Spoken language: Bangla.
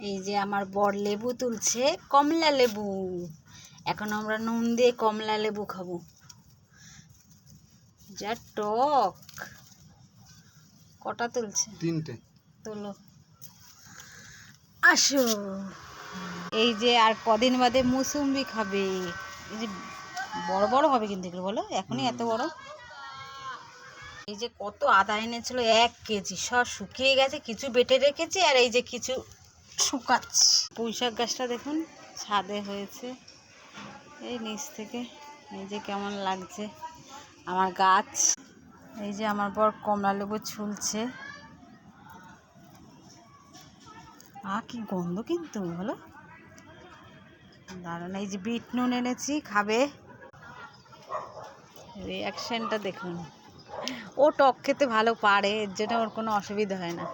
এই যে আমার বর লেবু তুলছে, কমলা লেবু। এখন আমরা নুন দিয়ে কমলা লেবু খাবো, যা টক। কটা তুলছে? 3টে। তোলো, আসো। এই যে আর কদিন বাদে মুসুম্বি খাবে। এই যে বড় বড় হবে কিন্তু এগুলো, বলো এখনই এত বড়। এই যে কত আদা এনেছিল, 1 কেজি, সব শুকিয়ে গেছে, কিছু বেটে রেখেছি আর এই যে কিছু শুকাচ্ছি। পুঁইশাক গাছটা দেখুন ছাদে হয়েছে, এই নিচ থেকে এই যে কেমন লাগছে আমার গাছ। এই যে আমার বর কমলা লেবু ছুলছে, কি গন্ধ কিন্তু, বলো দারুণ। এই যে বিট নুন এনেছি, খাবে, রিয়াকশনটা দেখুন। ও টক খেতে ভালো পারে, এর জন্য ওর কোনো অসুবিধা হয় না।